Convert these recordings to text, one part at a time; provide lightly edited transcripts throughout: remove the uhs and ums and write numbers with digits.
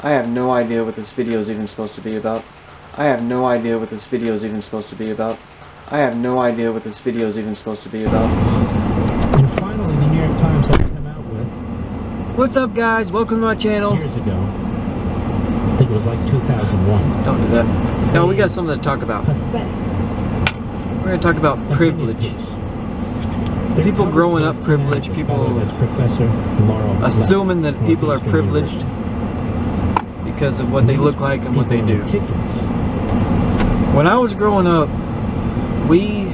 I have no idea what this video is even supposed to be about. I have no idea what this video is even supposed to be about. I have no idea what this video is even supposed to be about. And finally, the New York Times has come out with... What's up, guys? Welcome to my channel. Years ago. I think it was like 2001. Don't do that. No, we got something to talk about. Pathetic. We're going to talk about privilege. People growing up privileged, people assuming that people are privileged because of what they look like and what they do. When I was growing up, we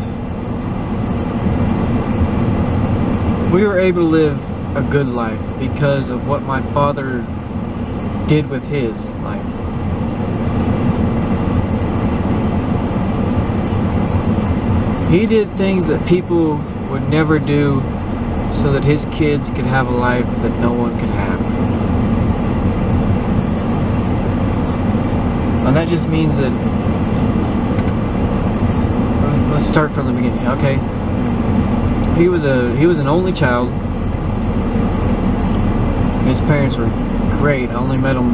were able to live a good life because of what my father did with his life. He did things that people would never do so that his kids could have a life that no one could have. And that just means that, let's start from the beginning, okay? He was an only child. His parents were great. I only met them,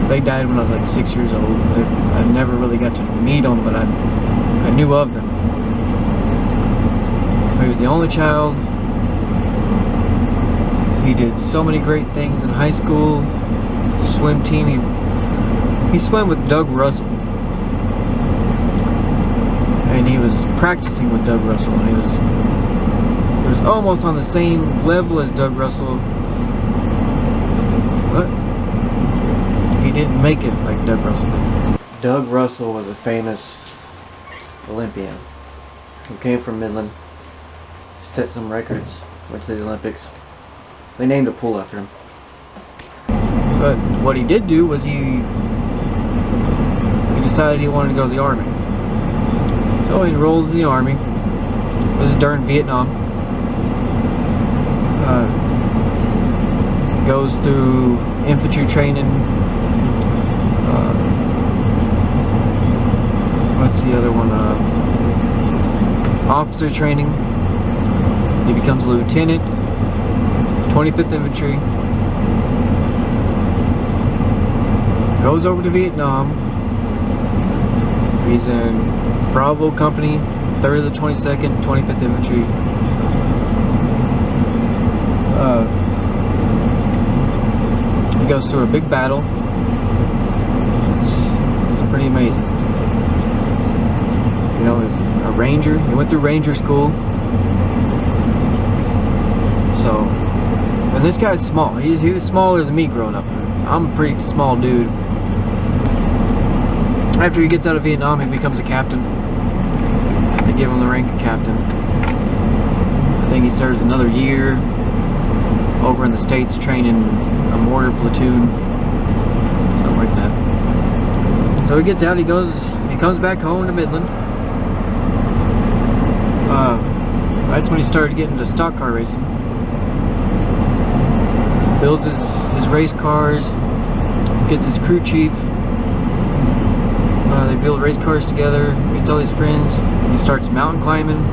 they died when I was like 6 years old. I never really got to meet them, but I knew of them. He was the only child. He did so many great things in high school. Swim team. He swam with Doug Russell. And he was practicing with Doug Russell. And he was almost on the same level as Doug Russell. But he didn't make it like Doug Russell did. Doug Russell was a famous Olympian who came from Midland. Set some records, went to the Olympics. They named a pool after him. But what he did do was he decided he wanted to go to the Army. So he enrolled in the Army. This is during Vietnam. Goes through infantry training. What's the other one? Officer training. He becomes a lieutenant, 25th Infantry, goes over to Vietnam. He's in Bravo Company, 3rd of the 22nd, 25th Infantry. He goes through a big battle. It's pretty amazing. You know, a Ranger. He went through Ranger school. So, and this guy's small. He was smaller than me growing up. I'm a pretty small dude. After he gets out of Vietnam, he becomes a captain. They give him the rank of captain. I think he serves another year over in the States training a mortar platoon. Something like that. So he gets out, he comes back home to Midland. That's when he started getting into stock car racing. Builds his race cars, gets his crew chief. They build race cars together, meets all his friends. He starts mountain climbing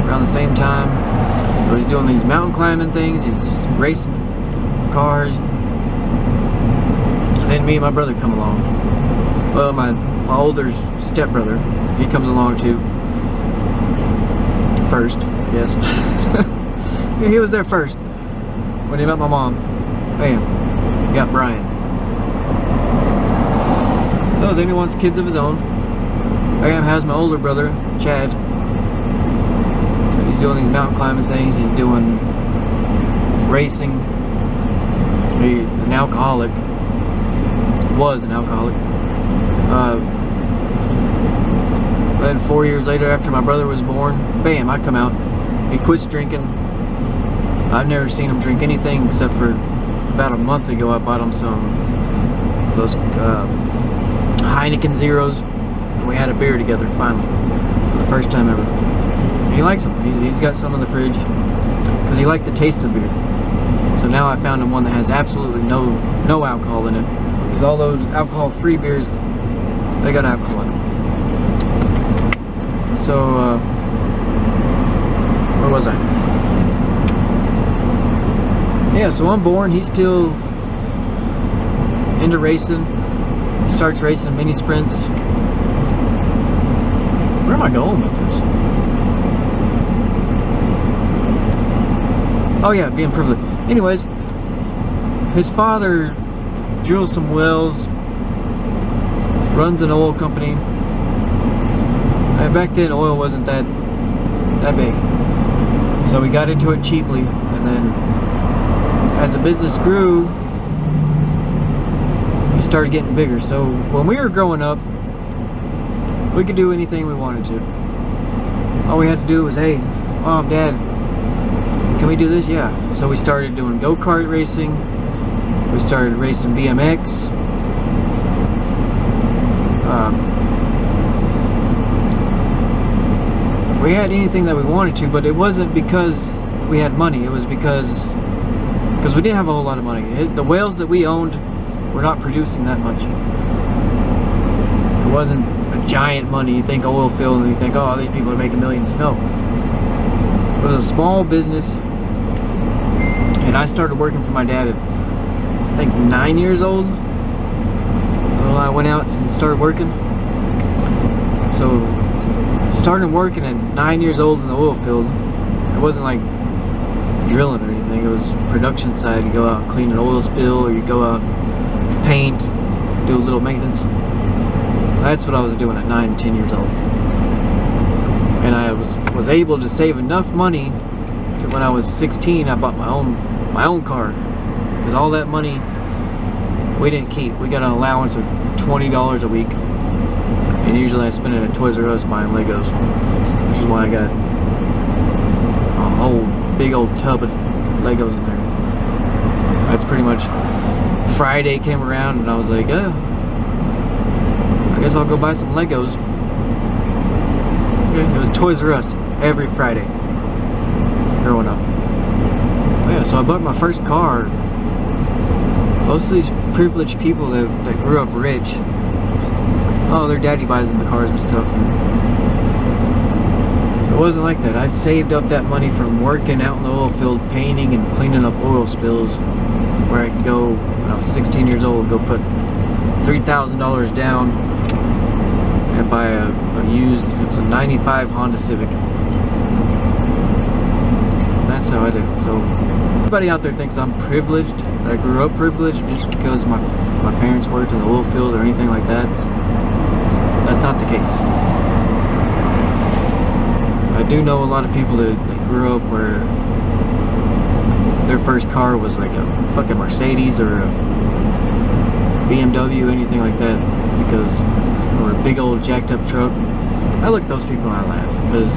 around the same time. So he's doing these mountain climbing things, he's racing cars. And then me and my brother come along. Well, my older stepbrother, he comes along too. First, yes. He was there first. When he met my mom, bam, he got Brian. So then he wants kids of his own. Bam has my older brother, Chad. So he's doing these mountain climbing things, he's doing racing. He's an alcoholic. Was an alcoholic. Then 4 years later, after my brother was born, bam, I come out. He quits drinking. I've never seen him drink anything except for about a month ago I bought him some of those Heineken Zeros, and we had a beer together finally for the first time ever. And he likes them. He's got some in the fridge because he liked the taste of beer. So now I found him one that has absolutely no alcohol in it, because all those alcohol-free beers, they got alcohol in them. So where was I? Yeah, so I'm born. He's still into racing. He starts racing mini sprints. Where am I going with this? Oh yeah, being privileged. Anyways, his father drills some wells, runs an oil company. And back then, oil wasn't that big, so we got into it cheaply. And then, as the business grew, it started getting bigger. So when we were growing up, we could do anything we wanted to. All we had to do was, hey, Mom, Dad, can we do this? Yeah. So we started doing go-kart racing. We started racing BMX. We had anything that we wanted to, but it wasn't because we had money. It was because we didn't have a whole lot of money. The whales that we owned were not producing that much. It wasn't a giant money. You think oil field and you think, oh, these people are making millions. No. It was a small business. And I started working for my dad at, I think, 9 years old. Well, I went out and started working. So, started working at 9 years old in the oil field. It wasn't like drilling or anything. It was production side. You go out and clean an oil spill, or you go out and paint, do a little maintenance. That's what I was doing at 9, 10 years old. And I was able to save enough money to when I was 16, I bought my own car. Because all that money we didn't keep. We got an allowance of $20 a week. And usually I spend it at Toys R Us buying Legos. Which is why I got a whole big old tub of Legos in there. That's pretty much, Friday came around and I was like, I guess I'll go buy some Legos. Okay, it was Toys R Us every Friday growing up. Yeah, so I bought my first car. Most of these privileged people that grew up rich, oh, their daddy buys them the cars and stuff. And it wasn't like that. I saved up that money from working out in the oil field, painting and cleaning up oil spills, where I could go, when I was 16 years old, go put $3,000 down and buy a used, it was a 95 Honda Civic. That's how I did it. So everybody out there thinks I'm privileged, that I grew up privileged just because my parents worked in the oil field or anything like that. That's not the case. I do know a lot of people that grew up where their first car was like a fucking Mercedes or a BMW, anything like that, because, or a big old jacked up truck. I look at those people and I laugh, because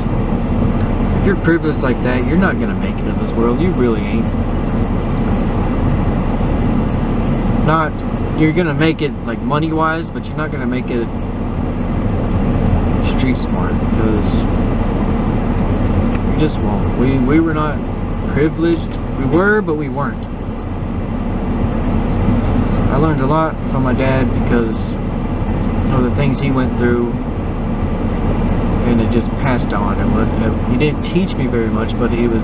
if you're privileged like that, you're not gonna make it in this world. You really ain't. You're gonna make it like money wise, but you're not gonna make it street smart, because you just won't. We were not privileged. We were, but we weren't. I learned a lot from my dad because of the things he went through, and it just passed on. And he didn't teach me very much, but he was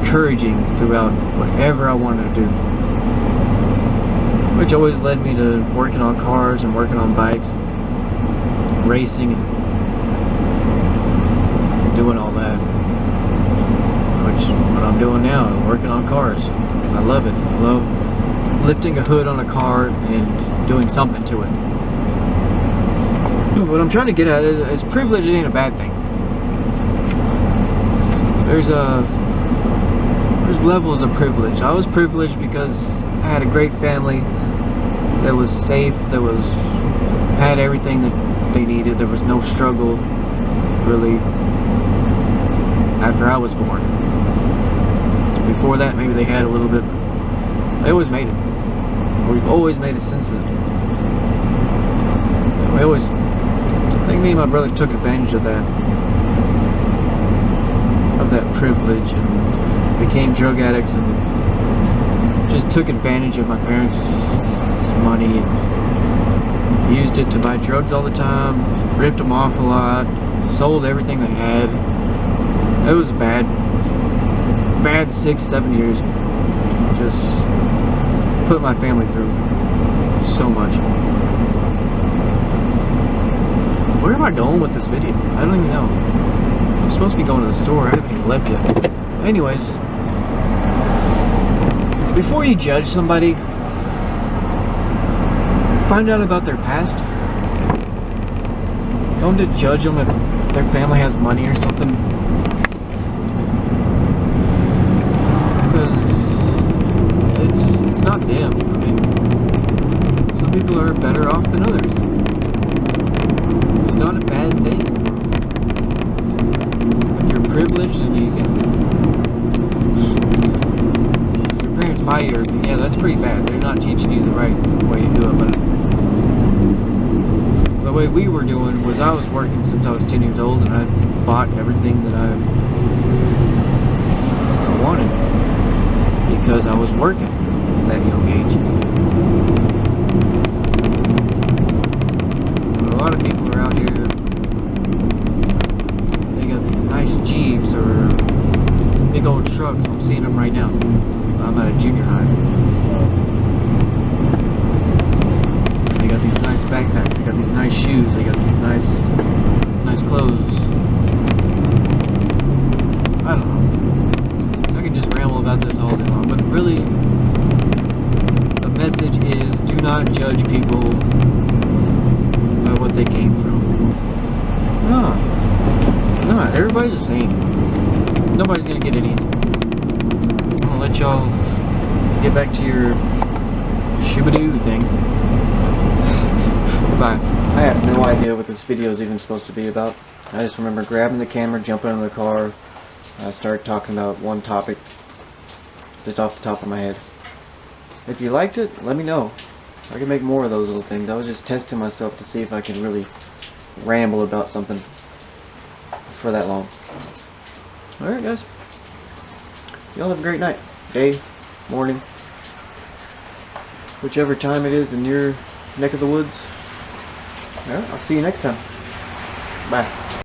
encouraging throughout whatever I wanted to do, which always led me to working on cars and working on bikes, racing, and doing all that, which is what I'm doing now, working on cars, because I love it. I love lifting a hood on a car and doing something to it. What I'm trying to get at is privilege ain't a bad thing. There's levels of privilege. I was privileged because I had a great family that was safe, that had everything that they needed. There was no struggle really after I was born. Before that, maybe they had a little bit. They always made it. We've always made it since then. I think me and my brother took advantage of that privilege, and became drug addicts, and just took advantage of my parents' money and used it to buy drugs all the time, ripped them off a lot, sold everything they had. It was bad. bad 6-7 years. Just put my family through so much. Where am I going with this video? I don't even know. I'm supposed to be going to the store. I haven't even left yet. Anyways, before you judge somebody, find out about their past. Don't to judge them if their family has money or something. Because it's not them. I mean, some people are better off than others. It's not a bad thing. If you're privileged and you can, your parents buy you, yeah, that's pretty bad. They're not teaching you the right way to do it. But the way we were doing was I was working since I was 10 years old, and I bought everything that I wanted because I was working at that young age. But a lot of people are out here, they got these nice Jeeps or big old trucks. I'm seeing them right now. I'm at a junior high. They got these nice backpacks, they got these nice shoes, they got these nice clothes. I don't know. I can just ramble about this all day long, but really, the message is do not judge people by what they came from. No. No, everybody's the same. Nobody's gonna get it easy. I'm gonna let y'all get back to your shibadoo thing. Bye. I have no idea what this video is even supposed to be about. I just remember grabbing the camera, jumping in the car. I started talking about one topic just off the top of my head. If you liked it, let me know. I can make more of those little things. I was just testing myself to see if I can really ramble about something for that long. Alright guys. Y'all have a great night. Day, morning, whichever time it is in your neck of the woods. Alright, I'll see you next time. Bye.